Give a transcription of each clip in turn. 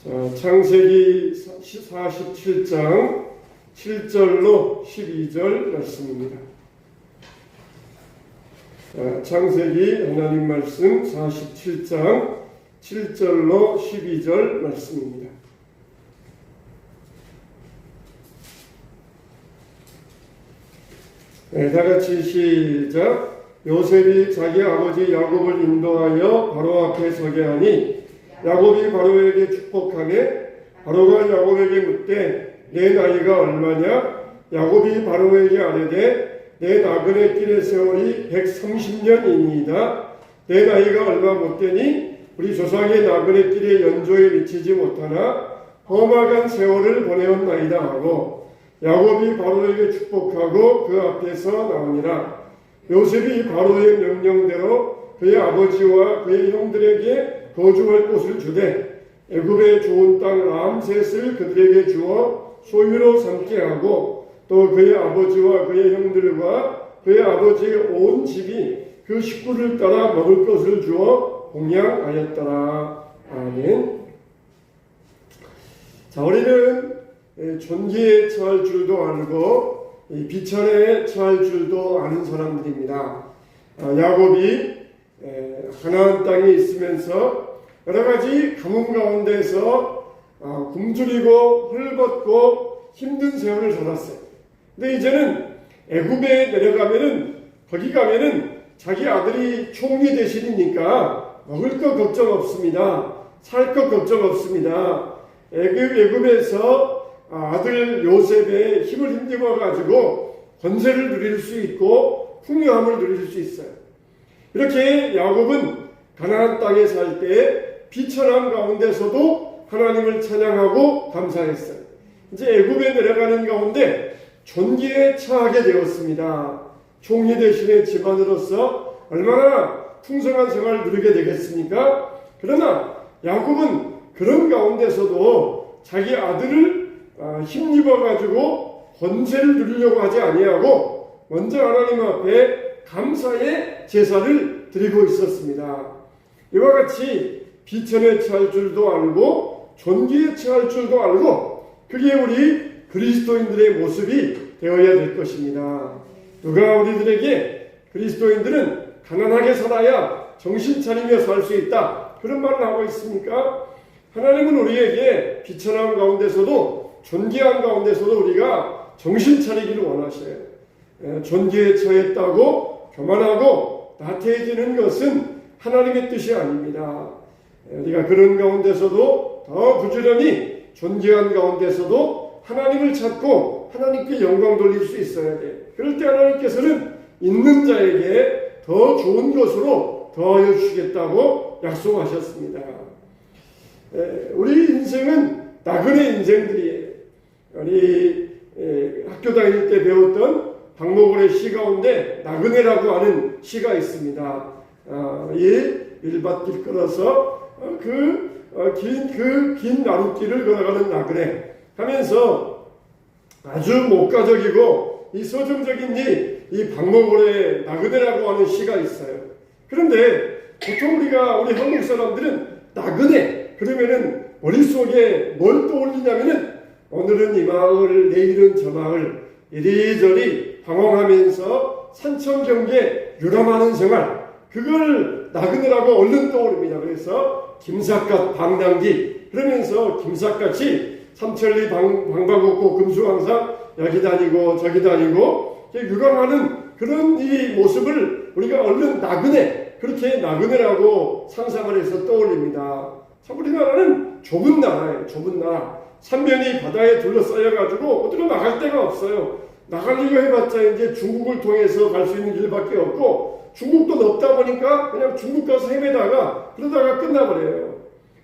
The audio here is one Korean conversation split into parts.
자, 창세기 47장 7절로 12절 말씀입니다. 자, 창세기 하나님 말씀 47장 7절로 12절 말씀입니다. 네, 다같이 시작. 요셉이 자기 아버지 야곱을 인도하여 바로 앞에 서게 하니 야곱이 바로에게 축복하매 바로가 야곱에게 묻되 내 나이가 얼마냐? 야곱이 바로에게 아뢰되 내 나그네 길의 세월이 130년이니이다. 내 나이가 얼마 못되니 우리 조상의 나그네 길의 연조에 미치지 못하나 험악한 세월을 보내었나이다 하고 야곱이 바로에게 축복하고 그 앞에서 나오니라. 요셉이 바로의 명령대로 그의 아버지와 그의 형들에게 거주할 곳을 주되 애굽의 좋은 땅 람셋을 그들에게 주어 소유로 삼게 하고 또 그의 아버지와 그의 형들과 그의 아버지의 온 집이 그 식구를 따라 먹을 것을 주어 공양하였더라. 아멘. 자, 우리는 존귀에 처할 줄도 알고 비천에 처할 줄도 아는 사람들입니다. 야곱이 가나안 땅에 있으면서 여러 가지 가뭄 가운데서 굶주리고 헐벗고 힘든 세월을 살았어요. 근데 이제는 애굽에 내려가면은 거기 가면은 자기 아들이 총리 대신이니까 먹을 것 걱정 없습니다. 살 것 걱정 없습니다. 애굽에서 아들 요셉의 힘을 힘입어 가지고 권세를 누릴 수 있고 풍요함을 누릴 수 있어요. 이렇게 야곱은 가나안 땅에 살 때 비천함 가운데서도 하나님을 찬양하고 감사했어요. 이제 애굽에 내려가는 가운데 존귀에 처하게 되었습니다. 총리 대신의 집안으로서 얼마나 풍성한 생활을 누리게 되겠습니까? 그러나 야곱은 그런 가운데서도 자기 아들을 힘입어 가지고 권세를 누리려고 하지 아니하고 먼저 하나님 앞에 감사의 제사를 드리고 있었습니다. 이와 같이 비천에 처할 줄도 알고 존귀에 처할 줄도 알고 그게 우리 그리스도인들의 모습이 되어야 될 것입니다. 누가 우리들에게 그리스도인들은 가난하게 살아야 정신 차리며 살 수 있다 그런 말을 하고 있습니까? 하나님은 우리에게 비천함 가운데서도 존귀한 가운데서도 우리가 정신 차리기를 원하셔요. 존귀에 처했다고 교만하고 나태해지는 것은 하나님의 뜻이 아닙니다. 우리가 그런 가운데서도 더 부지런히 존귀한 가운데서도 하나님을 찾고 하나님께 영광 돌릴 수 있어야 돼. 그럴 때 하나님께서는 있는 자에게 더 좋은 것으로 더하여 주시겠다고 약속하셨습니다. 우리 인생은 나그네 인생들이에요. 우리 학교 다닐 때 배웠던 박목월의 시 가운데 나그네라고 하는 시가 있습니다. 이 일밭길 걸어서 긴 나룻길을 걸어가는 나그네 하면서 아주 목가적이고 이 서정적인 이 박목월의 나그네라고 하는 시가 있어요. 그런데 보통 우리 한국 사람들은 나그네 그러면은 머릿속에 뭘 떠올리냐면은 오늘은 이 마을 내일은 저 마을 이리저리 방황하면서 산천경계 유람하는 생활 그걸 나그네라고 얼른 떠오릅니다. 그래서 김삿갓 방랑기 그러면서 김삿갓이 삼천리 방방곡곡 금수강산 여기 다니고 저기 다니고 유람하는 그런 이 모습을 우리가 얼른 나그네 그렇게 나그네라고 상상을 해서 떠올립니다. 참 우리나라는 좁은 나라예요. 좁은 나라. 삼면이 바다에 둘러싸여가지고 어디로 나갈 데가 없어요. 나가려고 해봤자 이제 중국을 통해서 갈 수 있는 길밖에 없고 중국도 넓다 보니까 그냥 중국 가서 헤매다가 그러다가 끝나버려요.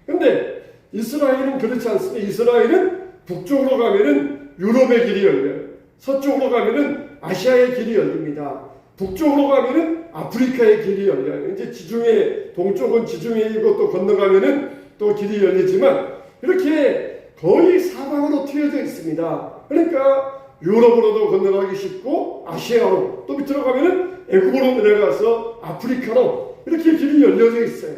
근데 이스라엘은 그렇지 않습니다. 이스라엘은 북쪽으로 가면은 유럽의 길이 열려요. 서쪽으로 가면은 아시아의 길이 열립니다. 북쪽으로 가면은 아프리카의 길이 열려요. 이제 지중해 동쪽은 지중해 이것도 건너가면은 또 길이 열리지만 이렇게 거의 사방으로 트여져 있습니다. 그러니까 유럽으로도 건너가기 쉽고 아시아로 또 밑으로 가면은 애굽으로 내려가서 아프리카로 이렇게 길이 열려져 있어요.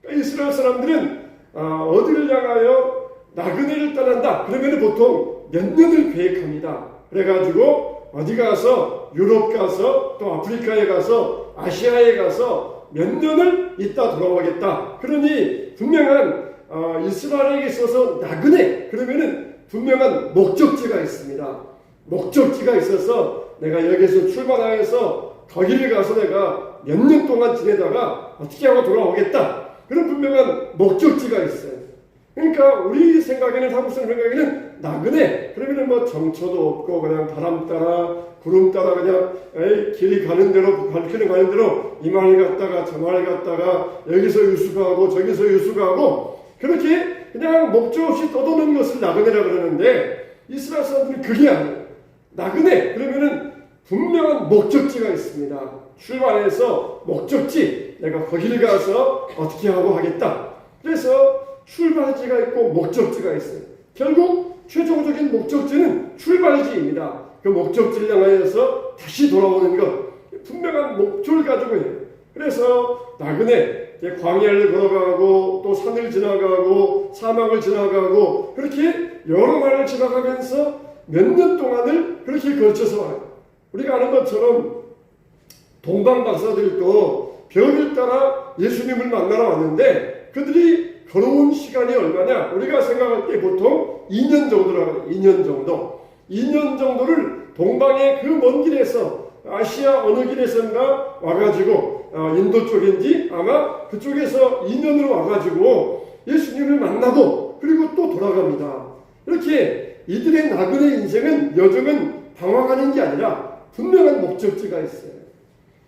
그러니까 이스라엘 사람들은 어디를 향하여 나그네를 떠난다. 그러면 보통 몇 년을 계획합니다. 그래가지고 어디 가서 유럽 가서 또 아프리카에 가서 아시아에 가서 몇 년을 있다 돌아오겠다. 그러니 분명한 이스라엘에게 있어서 나그네 그러면은 분명한 목적지가 있습니다. 목적지가 있어서 내가 여기서 출발하여서 거기를 가서 내가 몇 년 동안 지내다가 어떻게 하고 돌아오겠다. 그런 분명한 목적지가 있어요. 그러니까 우리 생각에는 한국 사람 생각에는 나그네 그러면은 뭐 정처도 없고 그냥 바람 따라 구름 따라 그냥 길이 가는 대로 길이 가는 대로 이 마을 갔다가 저 마을 갔다가 여기서 유수가하고 저기서 유수가하고 그렇게 그냥 목적 없이 떠도는 것을 나그네라 그러는데 이스라엘 사람들은 그게 아니에요. 나그네 그러면은 분명한 목적지가 있습니다. 출발해서 목적지 내가 거기를 가서 어떻게 하고 하겠다. 그래서 출발지가 있고 목적지가 있어요. 결국 최종적인 목적지는 출발지입니다. 그 목적지를 향하여서 다시 돌아오는 것 분명한 목적을 가지고 해요. 그래서 나그네 광야를 걸어가고 또 산을 지나가고 사막을 지나가고 그렇게 여러 나라를 지나가면서 몇 년 동안을 그렇게 걸쳐서 와요. 우리가 아는 것처럼 동방 박사들도 별을 따라 예수님을 만나러 왔는데 그들이 걸어온 시간이 얼마냐? 우리가 생각할 때 보통 2년 정도라고 해요. 2년 정도. 2년 정도를 동방의 그 먼 길에서 아시아 어느 길에선가 와가지고 인도 쪽인지 아마 그쪽에서 2년으로 와가지고 예수님을 만나고 그리고 또 돌아갑니다. 이렇게 이들의 나그네 인생은 여정은 방황하는 게 아니라 분명한 목적지가 있어요.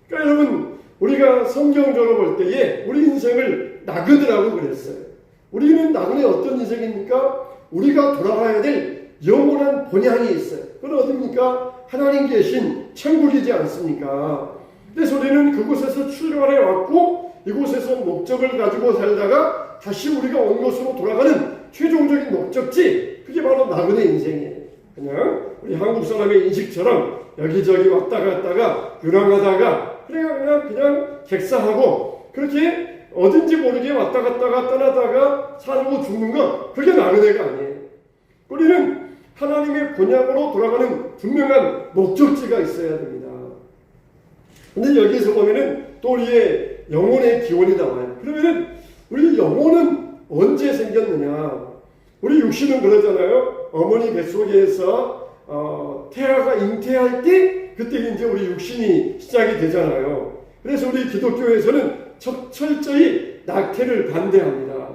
그러니까 여러분 우리가 성경적으로 볼 때에 우리 인생을 나그네라고 그랬어요. 우리는 나그네 어떤 인생입니까? 우리가 돌아가야 될 영원한 본향이 있어요. 그건 어디입니까? 하나님 계신 천국이지 않습니까? 그래서 우리는 그곳에서 출발해 왔고 이곳에서 목적을 가지고 살다가 다시 우리가 온 곳으로 돌아가는 최종적인 목적지 그게 바로 나그네 인생이에요. 그냥 우리 한국 사람의 인식처럼 여기저기 왔다 갔다가 유랑하다가 그냥 객사하고 그렇게 어딘지 모르게 왔다 갔다가 떠나다가 살고 죽는 것 그게 나그네가 아니에요. 우리는 하나님의 본향으로 돌아가는 분명한 목적지가 있어야 됩니다. 근데 여기서 보면은 또 우리의 영혼의 기원이 나와요. 그러면은 우리 영혼은 언제 생겼느냐? 우리 육신은 그러잖아요. 어머니 뱃속에서 태아가 잉태할 때 그때 이제 우리 육신이 시작이 되잖아요. 그래서 우리 기독교에서는 철저히 낙태를 반대합니다.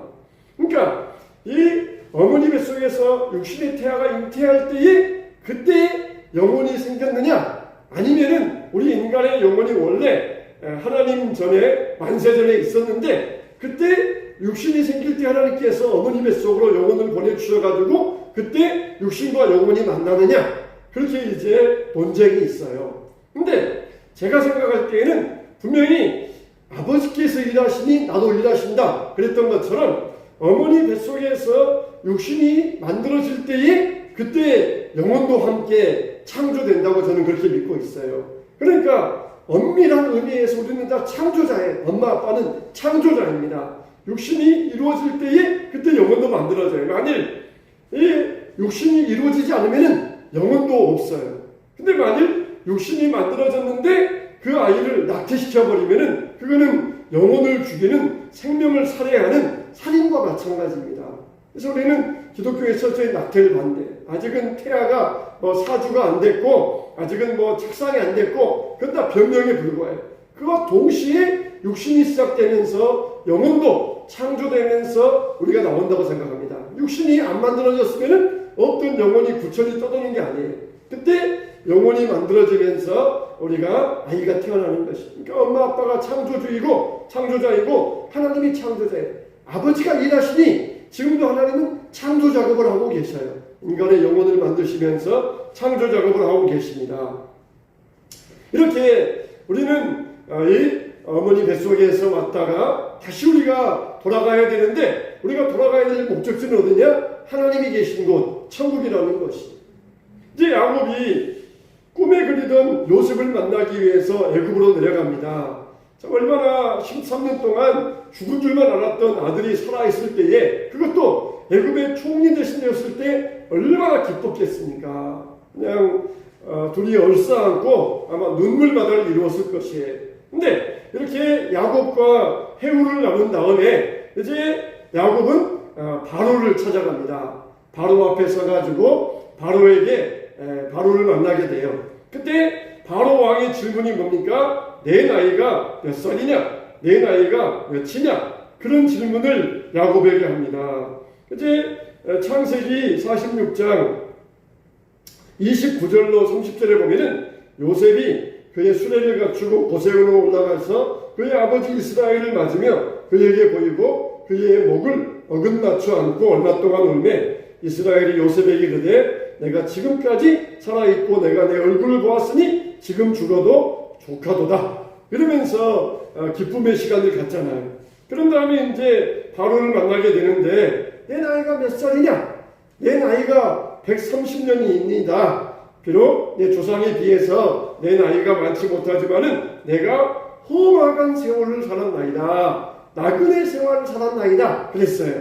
그러니까 이 어머니 뱃속에서 육신의 태아가 잉태할 때에 그때 영혼이 생겼느냐? 아니면은 우리 인간의 영혼이 원래 하나님 전에 만세 전에 있었는데 그때 육신이 생길 때 하나님께서 어머니 뱃속으로 영혼을 보내주셔가지고 그때 육신과 영혼이 만나느냐? 그렇게 이제 논쟁이 있어요. 근데 제가 생각할 때에는 분명히 아버지께서 일하시니 나도 일하신다 그랬던 것처럼 어머니 뱃속에서 육신이 만들어질 때에 그때 영혼도 함께 창조된다고 저는 그렇게 믿고 있어요. 그러니까 엄밀한 의미에서 우리는 다 창조자예요. 엄마 아빠는 창조자입니다. 육신이 이루어질 때에 그때 영혼도 만들어져요. 만일 이 육신이 이루어지지 않으면 영혼도 없어요. 근데 만일 육신이 만들어졌는데 그 아이를 낙태시켜버리면 그거는 영혼을 죽이는 생명을 살해하는 살인과 마찬가지입니다. 그래서 우리는 기독교의 철저히 낙태를 반대. 아직은 태아가 사주가 안 됐고 아직은 착상이 안 됐고 그건 다 변명에 불과해요. 그와 동시에 육신이 시작되면서 영혼도 창조되면서 우리가 나온다고 생각합니다. 육신이 안 만들어졌으면 어떤 영혼이 구천이 떠도는 게 아니에요. 그때 영혼이 만들어지면서 우리가 아이가 태어나는 것이. 그러니까 엄마 아빠가 창조주이고 창조자이고 하나님이 창조자예요. 아버지가 일하시니 지금도 하나님은 창조 작업을 하고 계셔요. 인간의 영혼을 만드시면서 창조 작업을 하고 계십니다. 이렇게 우리는 이 어머니 뱃속에서 왔다가 다시 우리가 돌아가야 되는데 우리가 돌아가야 될 목적지는 어디냐? 하나님이 계신 곳, 천국이라는 것이. 이제 야곱이 꿈에 그리던 요셉을 만나기 위해서 애굽으로 내려갑니다. 얼마나 13년 동안 죽은 줄만 알았던 아들이 살아있을 때에 그것도 애굽의 총리 대신 되었을 때 얼마나 기뻤겠습니까? 그냥 둘이 얼싸안고 아마 눈물바다를 이루었을 것이에요. 근데 이렇게 야곱과 해후를 나눈 다음에 이제 야곱은 바로를 찾아갑니다. 바로 앞에 서가지고 바로를 만나게 돼요. 그때 바로 왕의 질문이 뭡니까? 내 나이가 몇 살이냐? 내 나이가 몇이냐? 그런 질문을 야곱에게 합니다. 이제 창세기 46장 29절로 30절에 보면은 요셉이 그의 수레를 갖추고 고세으로 올라가서 그의 아버지 이스라엘을 맞으며 그에게 보이고 그의 목을 어긋맞춰 안고 얼마 동안 울매 이스라엘이 요셉에게 이르되 내가 지금까지 살아있고 내가 내 얼굴을 보았으니 지금 죽어도 조카도다. 이러면서 기쁨의 시간을 갖잖아요. 그런 다음에 이제 바로를 만나게 되는데 내 나이가 몇 살이냐? 내 나이가 130년이입니다. 비록 내 조상에 비해서 내 나이가 많지 못하지만은 내가 험악한 세월을 살았나이다. 나그네 생활을 살았나이다. 그랬어요.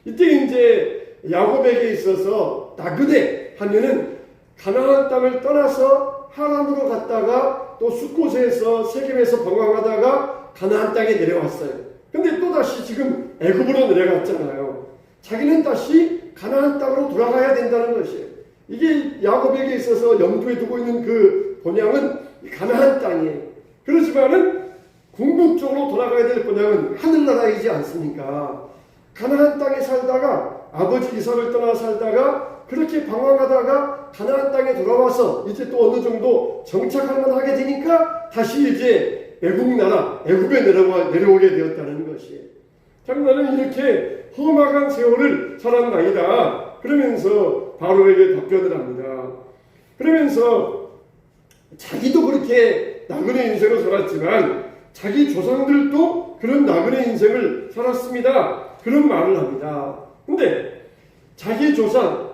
이때 이제 야곱에게 있어서 나그네 하면은 가나안 땅을 떠나서 하란으로 갔다가 또 숫곳에서 세겜에서 방황하다가 가나안 땅에 내려왔어요. 근데 또 다시 지금 애굽으로 내려갔잖아요. 자기는 다시 가나안 땅으로 돌아가야 된다는 것이에요. 이게 야곱에게 있어서 염두에 두고 있는 그 본향은 가나안 땅이에요. 그렇지만은 궁극적으로 돌아가야 될 본향은 하늘나라이지 않습니까? 가나안 땅에 살다가 아버지 이삭을 떠나 살다가 그렇게 방황하다가 가나안 땅에 돌아와서 이제 또 어느 정도 정착할 만하게 되니까 다시 이제 애굽 나라, 애굽에 내려오게 되었다는 것이에요. 참 나는 이렇게 험악한 세월을 살았나이다. 그러면서 바로에게 답변을 합니다. 그러면서 자기도 그렇게 나그네 인생을 살았지만 자기 조상들도 그런 나그네 인생을 살았습니다. 그런 말을 합니다. 근데 자기 조상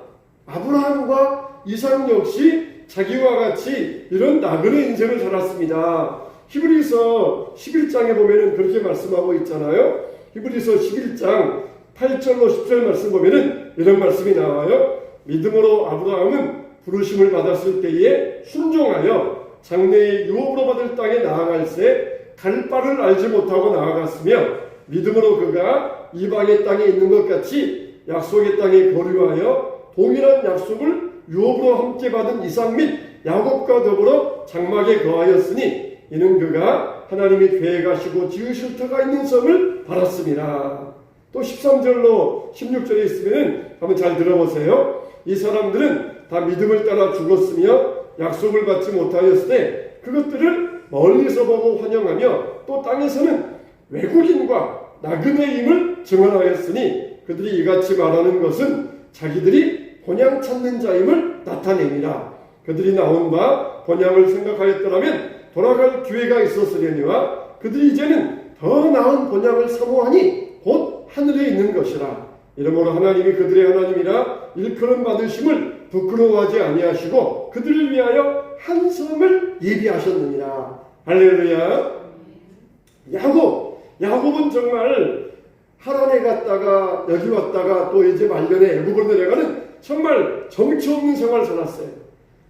아브라함과 이삭 역시 자기와 같이 이런 나그네 인생을 살았습니다. 히브리서 11장에 보면은 그렇게 말씀하고 있잖아요. 히브리서 11장 8절로 10절 말씀 보면은 이런 말씀이 나와요. 믿음으로 아브라함은 부르심을 받았을 때에 순종하여 장래의 유업으로 받을 땅에 나아갈새 갈 바를 알지 못하고 나아갔으며 믿음으로 그가 이방의 땅에 있는 것 같이 약속의 땅에 거류하여 동일한 약속을 유업으로 함께 받은 이삭 및 야곱과 더불어 장막에 거하였으니 이는 그가 하나님이 계획하시고 지으실 터가 있는 성을 받았습니다. 또 13절로 16절에 있으면 한번 잘 들어보세요. 이 사람들은 다 믿음을 따라 죽었으며 약속을 받지 못하였을 때 그것들을 멀리서 보고 환영하며 또 땅에서는 외국인과 나그네임을 증언하였으니 그들이 이같이 말하는 것은 자기들이 본향 찾는 자임을 나타냅니다. 그들이 나온 바 본향을 생각하였더라면 돌아갈 기회가 있었으려니와 그들이 이제는 더 나은 본향을 사모하니 곧 하늘에 있는 것이라. 이러므로 하나님이 그들의 하나님이라 일컬음 받으심을 부끄러워하지 아니하시고 그들을 위하여 한 성을 예비하셨느니라. 할렐루야. 야곱은 정말 하란에 갔다가 여기 왔다가 또 이제 말년에 애굽으로 내려가는 정말 정치 없는 생활을 살았어요.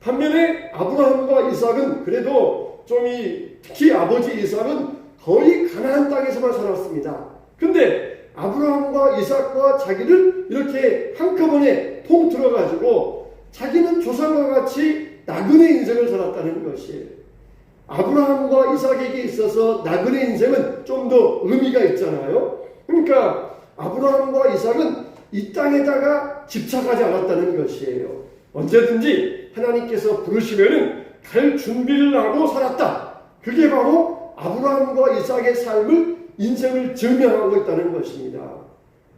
반면에 아브라함과 이삭은 그래도 특히 아버지 이삭은 거의 가나안 땅에서만 살았습니다. 근데 아브라함과 이삭과 자기를 이렇게 한꺼번에 통틀어 가지고 자기는 조상과 같이 나그네 인생을 살았다는 것이에요. 아브라함과 이삭에게 있어서 나그네 인생은 좀 더 의미가 있잖아요. 그러니까 아브라함과 이삭은 이 땅에다가 집착하지 않았다는 것이에요. 언제든지 하나님께서 부르시면은 갈 준비를 하고 살았다. 그게 바로 아브라함과 이삭의 인생을 증명하고 있다는 것입니다.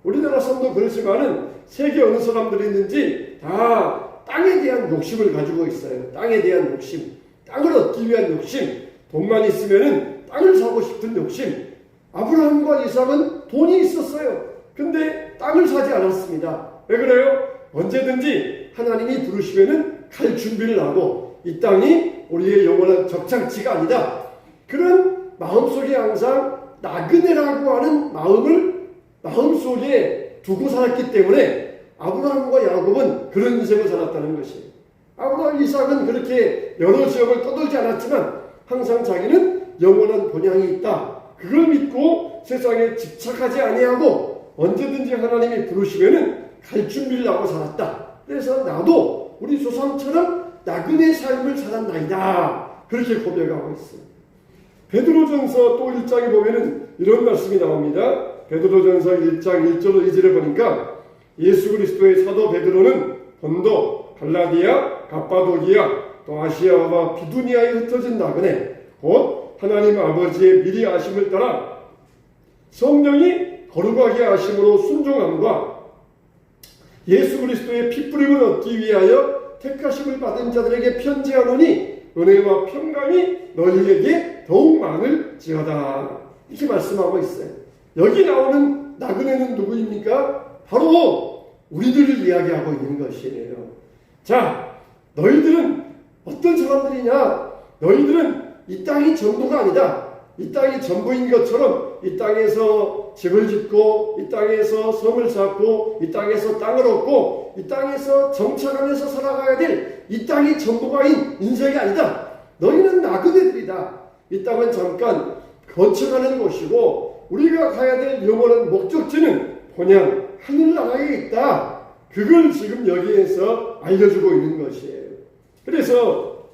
우리나라 사람도 그렇지만은 세계 어느 사람들이 있는지 다 땅에 대한 욕심을 가지고 있어요. 땅에 대한 욕심, 땅을 얻기 위한 욕심, 돈만 있으면은 땅을 사고 싶은 욕심. 아브라함과 이삭은 돈이 있었어요. 근데 땅을 사지 않았습니다. 왜 그래요? 언제든지 하나님이 부르시면은 갈 준비를 하고 이 땅이 우리의 영원한 적장지가 아니다. 그런 마음속에 항상 나그네라고 하는 마음을 마음속에 두고 살았기 때문에 아브라함과 야곱은 그런 인생을 살았다는 것이에요. 아브라함, 이삭은 그렇게 여러 지역을 떠돌지 않았지만 항상 자기는 영원한 본향이 있다. 그걸 믿고 세상에 집착하지 아니하고 언제든지 하나님이 부르시면은 갈 준비를 하고 살았다. 그래서 나도 우리 조상처럼 나그네 삶을 살았나이다. 그렇게 고백하고 있어요. 베드로전서 또 1장에 보면은 이런 말씀이 나옵니다. 베드로전서 1장 1절로 2절에 보니까 예수 그리스도의 사도 베드로는 본도, 갈라디아, 갑바도기아, 또 아시아와 비두니아에 흩어진 나그네, 곧 하나님 아버지의 미리 아심을 따라 성령이 거룩하게 하심으로 순종함과 예수 그리스도의 피뿌림을 얻기 위하여 택하심을 받은 자들에게 편지하노니 은혜와 평강이 너희에게 더욱 많을지어다. 이렇게 말씀하고 있어요. 여기 나오는 나그네는 누구입니까? 바로 우리들을 이야기하고 있는 것이에요. 자, 너희들은 어떤 사람들이냐? 너희들은 이 땅이 전부가 아니다. 이 땅이 전부인 것처럼 이 땅에서 집을 짓고 이 땅에서 섬을 쌓고 이 땅에서 땅을 얻고 이 땅에서 정착하면서 살아가야 될 이 땅이 전부가인 인생이 아니다. 너희는 나그네들이다. 이 땅은 잠깐 거쳐가는 곳이고 우리가 가야 될 영원한 목적지는 본향 하늘나라에 있다. 그걸 지금 여기에서 알려주고 있는 것이에요. 그래서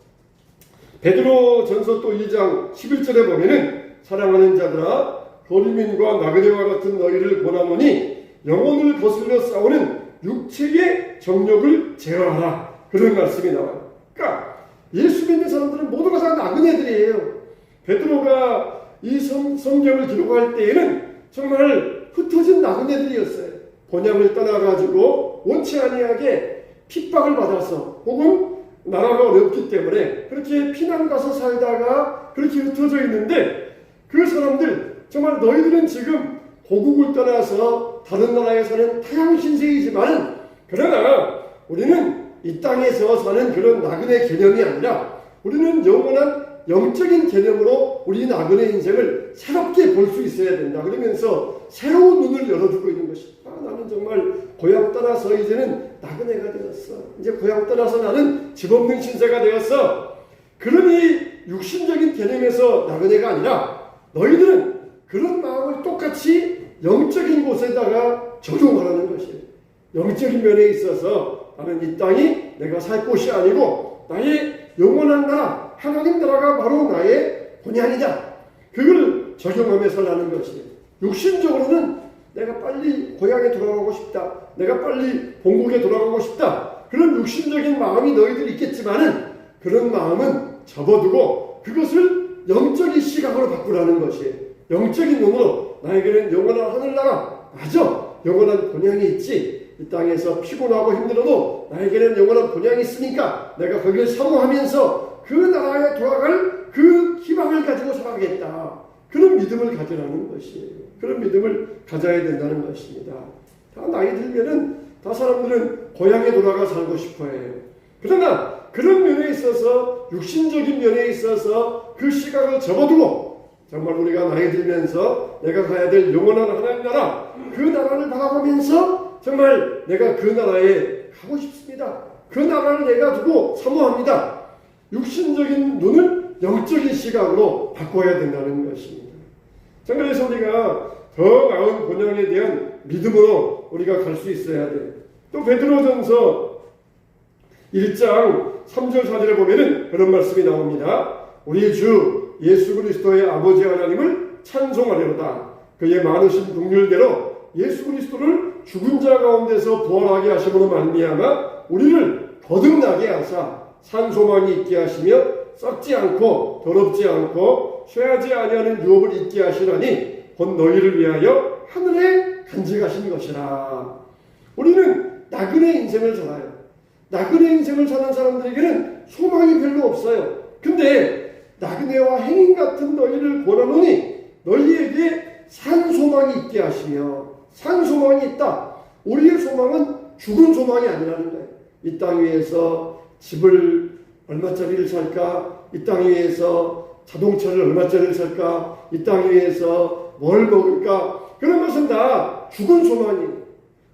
베드로전서 또 2장 11절에 보면은 사랑하는 자들아 거류민과 나그네와 같은 너희를 권하노니 영혼을 거슬려 싸우는 육체의 정욕을 제어하라. 그런 말씀이 나와요. 그러니까 예수 믿는 사람들은 모두가 다 나그네들이에요. 베드로가 이 성경을 기록할 때에는 정말 흩어진 나그네들이었어요. 본향을 떠나가지고 원치 아니하게 핍박을 받아서 혹은 나라가 어렵기 때문에 그렇게 피난 가서 살다가 그렇게 흩어져 있는데 그 사람들 정말 너희들은 지금 고국을 떠나서 다른 나라에 사는 타양 신세이지만 그러나 우리는 이 땅에서 사는 그런 나그네 개념이 아니라 우리는 영원한 영적인 개념으로 우리 나그네 인생을 새롭게 볼 수 있어야 된다. 그러면서 새로운 눈을 열어주고 있는 것이 나는 정말 고향 떠나서 이제는 나그네가 되었어. 이제 고향 떠나서 나는 집 없는 신세가 되었어. 그러니 육신적인 개념에서 나그네가 아니라 너희들은 그런 마음을 똑같이 영적인 곳에다가 적용하라는 것이에요. 영적인 면에 있어서 나는 이 땅이 내가 살 곳이 아니고 나의 영원한 나라 하나님 나라가 바로 나의 본향이다. 그걸 적용하며 살라는 것이에요. 육신적으로는 내가 빨리 고향에 돌아가고 싶다. 내가 빨리 본국에 돌아가고 싶다. 그런 육신적인 마음이 너희들 있겠지만은 그런 마음은 접어두고 그것을 영적인 시각으로 바꾸라는 것이에요. 영적인 눈으로 나에게는 영원한 하늘나라 맞아. 영원한 본향이 있지. 이 땅에서 피곤하고 힘들어도 나에게는 영원한 본향이 있으니까 내가 거기를 사모하면서 그 나라에 돌아갈 그 희망을 가지고 살아가겠다. 그런 믿음을 가지라는 것이에요. 그런 믿음을 가져야 된다는 것입니다. 다 나이 들면은 다 사람들은 고향에 돌아가 살고 싶어 해요. 그러나 그런 면에 있어서 육신적인 면에 있어서 그 시각을 접어두고 정말 우리가 나이 들면서 내가 가야 될 영원한 하나님 나라 그 나라를 바라보면서 정말 내가 그 나라에 가고 싶습니다. 그 나라를 내가 두고 사모합니다. 육신적인 눈을 영적인 시각으로 바꿔야 된다는 것입니다. 자, 그래서 우리가 더 나은 본향에 대한 믿음으로 우리가 갈 수 있어야 돼요. 또 베드로전서 1장 3절 4절에 보면은 그런 말씀이 나옵니다. 우리 주 예수 그리스도의 아버지 하나님을 찬송하려다. 그의 많으신 긍휼대로 예수 그리스도를 죽은 자 가운데서 부활하게 하심으로 말미암아 우리를 거듭나게 하사 산 소망이 있게 하시며 썩지 않고 더럽지 않고 쇠하지 아니하는 유업을 있게 하시라니 곧 너희를 위하여 하늘에 간직하신 것이라. 우리는 나그네 인생을 살아요. 나그네 인생을 사는 사람들에게는 소망이 별로 없어요. 근데 나그네와 행인 같은 너희를 권하노니 너희에게 산 소망이 있게 하시며 산 소망이 있다. 우리의 소망은 죽은 소망이 아니라는 거예요. 이 땅 위에서 집을 얼마짜리를 살까? 이 땅 위에서 자동차를 얼마짜리를 살까? 이 땅 위에서 뭘 먹을까? 그런 것은 다 죽은 소망이에요.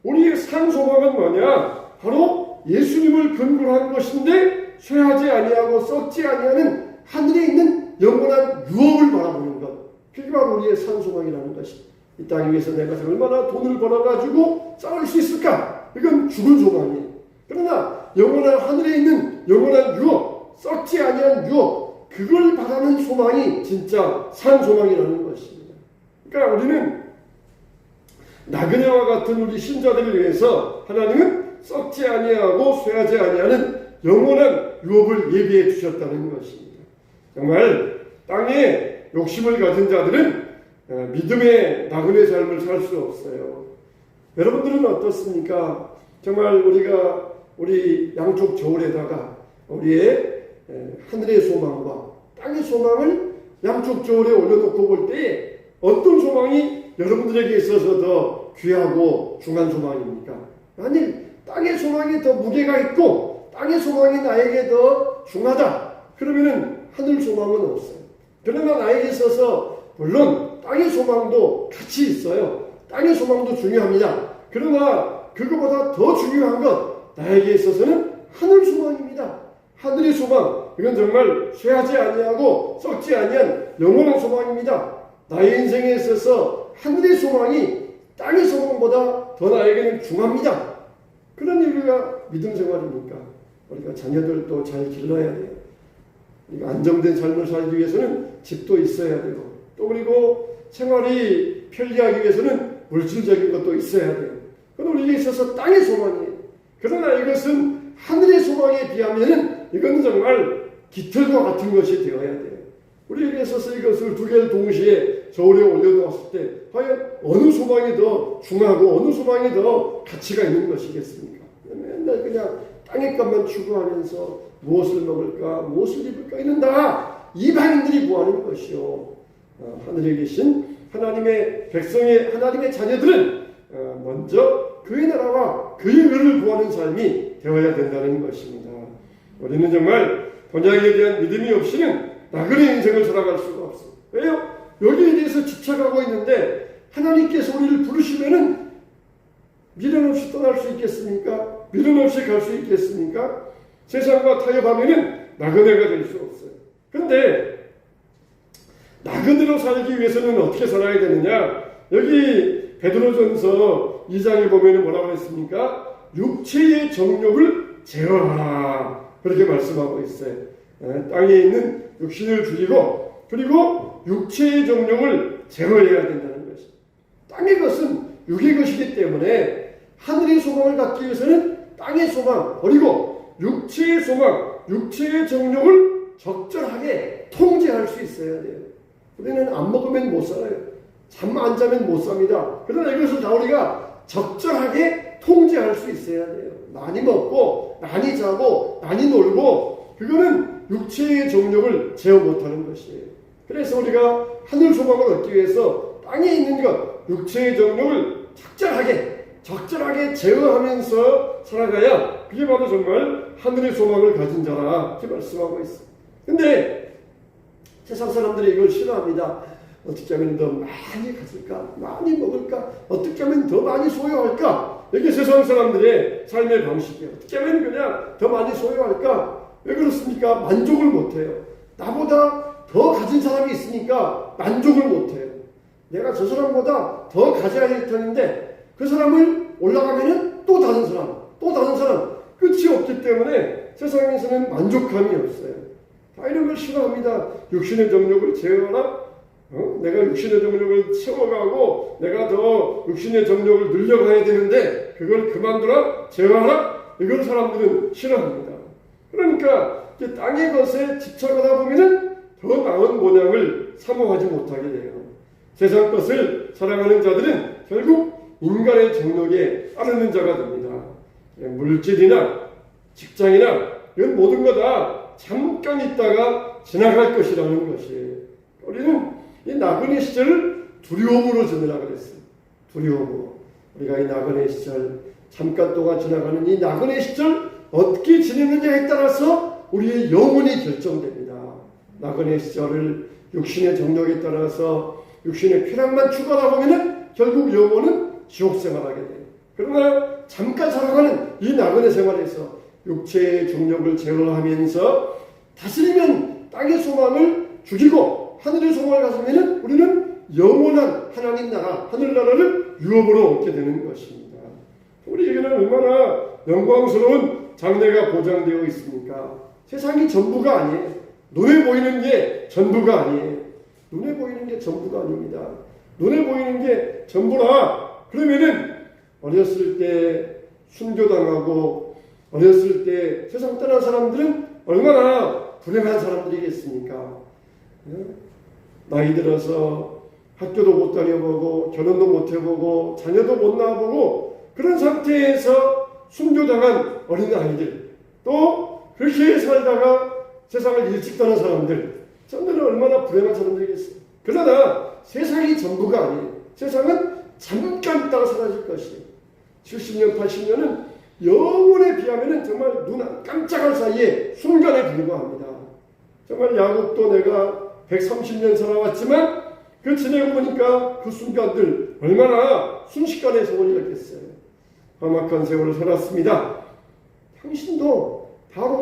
우리의 산 소망은 뭐냐? 바로 예수님을 근거로 한 것인데 쇠하지 아니하고 썩지 아니하는 하늘에 있는 영원한 유업을 바라보는 것. 그게 바로 우리의 산 소망이라는 것이. 이 땅 위에서 내가 얼마나 돈을 벌어가지고 쌓을 수 있을까? 이건 죽은 소망이에요. 그러나 영원한 하늘에 있는 영원한 유업, 썩지 아니한 유업, 그걸 바라는 소망이 진짜 산 소망이라는 것입니다. 그러니까 우리는 나그네와 같은 우리 신자들을 위해서 하나님은 썩지 아니하고 쇠하지 아니하는 영원한 유업을 예비해 주셨다는 것입니다. 정말 땅에 욕심을 가진 자들은 믿음의 나그네 삶을 살 수 없어요. 여러분들은 어떻습니까? 정말 우리가 우리 양쪽 저울에다가 우리의 하늘의 소망과 땅의 소망을 양쪽 저울에 올려놓고 볼 때 어떤 소망이 여러분들에게 있어서 더 귀하고 중한 소망입니까? 아니, 땅의 소망이 더 무게가 있고 땅의 소망이 나에게 더 중하다. 그러면은 하늘 소망은 없어요. 그러나 나에게 있어서 물론 땅의 소망도 같이 있어요. 땅의 소망도 중요합니다. 그러나 그거보다 더 중요한 것, 나에게 있어서는 하늘 소망입니다. 하늘의 소망, 이건 정말 쇠하지 아니하고 썩지 아니한 영원한 소망입니다. 나의 인생에 있어서 하늘의 소망이 땅의 소망보다 더 나에게는 중합니다. 그런 우리가 믿음 생활이니까 우리가 자녀들도 잘 길러야 돼요. 우리가 안정된 삶을 살기 위해서는 집도 있어야 되고, 또 그리고 생활이 편리하기 위해서는 물질적인 것도 있어야 돼요. 그건 우리에게 있어서 땅의 소망이에요. 그러나 이것은 하늘의 소망에 비하면 이건 정말 깃털과 같은 것이 되어야 돼요. 우리에게 있어서 이것을 두 개를 동시에 저울에 올려놓았을 때 과연 어느 소망이 더 중하고 어느 소망이 더 가치가 있는 것이겠습니까? 맨날 그냥 땅의 것만 추구하면서 무엇을 먹을까, 무엇을 입을까, 이는 다 이방인들이 구하는 것이요. 하늘에 계신 하나님의 백성의 하나님의 자녀들은 먼저 그의 나라와 그의 의를 구하는 삶이 되어야 된다는 것입니다. 우리는 정말 본향에 대한 믿음이 없이는 나그네 인생을 살아갈 수가 없어요. 왜요? 여기에 대해서 집착하고 있는데 하나님께서 우리를 부르시면은 미련 없이 떠날 수 있겠습니까? 미련 없이 갈 수 있겠습니까? 세상과 타협하면은 나그네가 될 수 없어요. 그런데 나그네로 살기 위해서는 어떻게 살아야 되느냐? 여기 베드로전서 2장에 보면 뭐라고 했습니까? 육체의 정욕을 제어하라. 그렇게 말씀하고 있어요. 땅에 있는 육신을 죽이고 그리고 육체의 정욕을 제어해야 된다는 것입니다. 땅의 것은 육의 것이기 때문에 하늘의 소망을 갖기 위해서는 땅의 소망 그리고 육체의 소망, 육체의 정욕을 적절하게 통제할 수 있어야 돼요. 우리는 안 먹으면 못 살아요. 잠 안 자면 못 삽니다. 그러나 이것을 다 우리가 적절하게 통제할 수 있어야 돼요. 많이 먹고 많이 자고 많이 놀고 그거는 육체의 정욕을 제어 못하는 것이에요. 그래서 우리가 하늘 소망을 얻기 위해서 땅에 있는 것, 육체의 정욕을 적절하게 제어하면서 살아가야 그게 바로 정말 하늘의 소망을 가진 자라 이렇게 말씀하고 있어요. 근데 세상 사람들이 이걸 싫어합니다. 어떻게 하면 더 많이 가질까? 많이 먹을까? 어떻게 하면 더 많이 소유할까? 이게 세상 사람들의 삶의 방식이에요. 어떻게 하면 그냥 더 많이 소유할까? 왜 그렇습니까? 만족을 못해요. 나보다 더 가진 사람이 있으니까 만족을 못해요. 내가 저 사람보다 더 가져야 될 텐데 그 사람을 올라가면은 또 다른 사람 끝이 없기 때문에 세상에서는 만족감이 없어요. 다 이런 걸 싫어합니다. 육신의 정욕을 제어하라. 내가 육신의 정욕을 채워가고 내가 더 육신의 정욕을 늘려가야 되는데 그걸 그만두라, 제어하라. 이걸 사람들은 싫어합니다. 그러니까 땅의 것에 집착하다 보면은 더 나은 모양을 사모하지 못하게 돼요. 세상 것을 사랑하는 자들은 결국 인간의 정욕에 따르는 자가 됩니다. 물질이나 직장이나 이런 모든 거 다 잠깐 있다가 지나갈 것이라는 것이에요. 우리는 이 나그네 시절을 두려움으로 지내라 그랬어요. 두려움으로. 우리가 이 나그네 시절, 잠깐 동안 지나가는 이 나그네 시절 어떻게 지내느냐에 따라서 우리의 영혼이 결정됩니다. 나그네 시절을 육신의 정욕에 따라서 육신의 쾌락만 추구하다 보면은 결국 영혼은 지옥 생활하게 돼요. 그러나 잠깐 살아가는 이 나그네 생활에서 육체의 중력을 제어하면서 다스리면 땅의 소망을 죽이고 하늘의 소망을 가지면 우리는 영원한 하나님 나라, 하늘나라를 유업으로 얻게 되는 것입니다. 우리에게는 얼마나 영광스러운 장래가 보장되어 있습니까? 세상이 전부가 아니에요. 눈에 보이는 게 전부가 아니에요. 눈에 보이는 게 전부가 아닙니다. 눈에 보이는 게 전부라. 그러면은 어렸을 때 순교당하고 어렸을 때 세상 떠난 사람들은 얼마나 불행한 사람들이겠습니까? 나이 들어서 학교도 못 다녀보고 결혼도 못 해보고 자녀도 못 낳아보고 그런 상태에서 순교당한 어린아이들, 또 그렇게 살다가 세상을 일찍 떠난 사람들, 저들은 얼마나 불행한 사람들이겠어요. 그러나 세상이 전부가 아니에요. 세상은 잠깐 있다가 사라질 것이에요. 70년, 80년은 영혼에 비하면 정말 눈 깜짝할 사이에 순간에 불과합니다. 정말 야곱도 내가 130년 살아왔지만 그 지내고 보니까 그 순간들 얼마나 순식간에 세월이 갔겠어요. 험악한 세월을 살았습니다.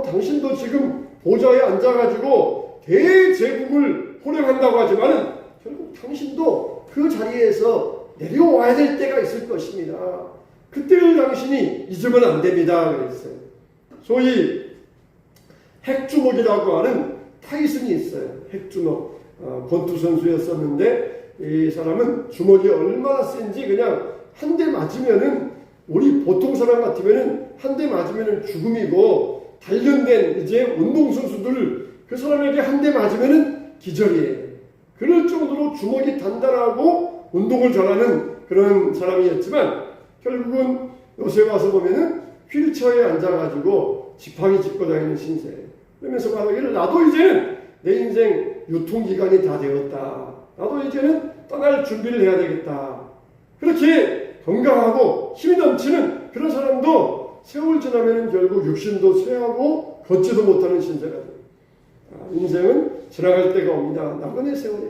당신도 지금 보좌에 앉아가지고 대제국을 호령한다고 하지만은 결국 당신도 그 자리에서 내려와야 될 때가 있을 것입니다. 그때를 당신이 잊으면 안 됩니다. 그랬어요. 소위 핵주먹이라고 하는 타이슨이 있어요. 핵주먹. 권투 선수였었는데 이 사람은 주먹이 얼마나 센지 그냥 한 대 맞으면은 우리 보통 사람 같으면은 한 대 맞으면은 죽음이고 단련된 이제 운동선수들 그 사람에게 한 대 맞으면은 기절이에요. 그럴 정도로 주먹이 단단하고 운동을 잘하는 그런 사람이었지만 결국은 요새 와서 보면은 휠체어에 앉아가지고 지팡이 짚고 다니는 신세예요. 그러면서 말하기를 나도 이제는 내 인생 유통기간이 다 되었다. 나도 이제는 떠날 준비를 해야 되겠다. 그렇게 건강하고 힘이 넘치는 그런 사람도 세월 지나면 결국 육신도 쇠하고 걷지도 못하는 신세가 돼요. 인생은 지나갈 때가 옵니다. 나그네 세월이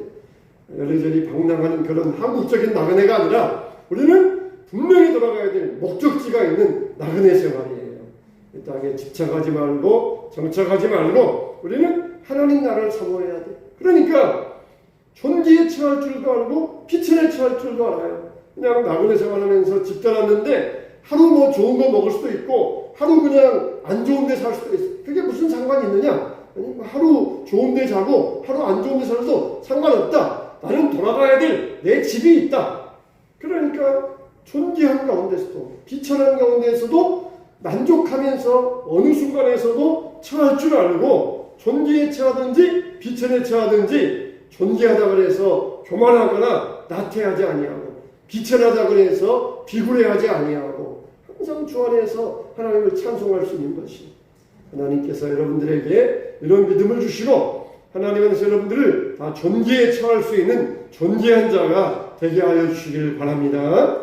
여리저리 방랑하는 그런 한국적인 나그네가 아니라 우리는 분명히 돌아가야 될 목적지가 있는 나그네 생활이에요. 이 땅에 집착하지 말고 정착하지 말고 우리는 하나님 나라를 사모해야 돼. 그러니까 존귀에 처할 줄도 알고 피천에 처할 줄도 알아요. 그냥 나그네 생활하면서 집 떠났는데 하루 뭐 좋은 거 먹을 수도 있고 하루 그냥 안 좋은 데 살 수도 있어. 그게 무슨 상관이 있느냐? 아니 하루 좋은 데 자고 하루 안 좋은 데 살아도 상관없다. 나는 돌아가야 될 내 집이 있다. 그러니까 존귀한 가운데서도 비천한 가운데서도 만족하면서 어느 순간에서도 처할 줄 알고 존귀에 처하든지 비천에 처하든지 존귀하다 그래서 교만하거나 나태하지 아니하고 비천하다 그래서 비굴해하지 아니하고 항상 주 안에서 하나님을 찬송할 수 있는 것이 하나님께서 여러분들에게 이런 믿음을 주시고 하나님은 여러분들을 다 존귀에 처할 수 있는 존귀한 자가 되게 하여 주시길 바랍니다.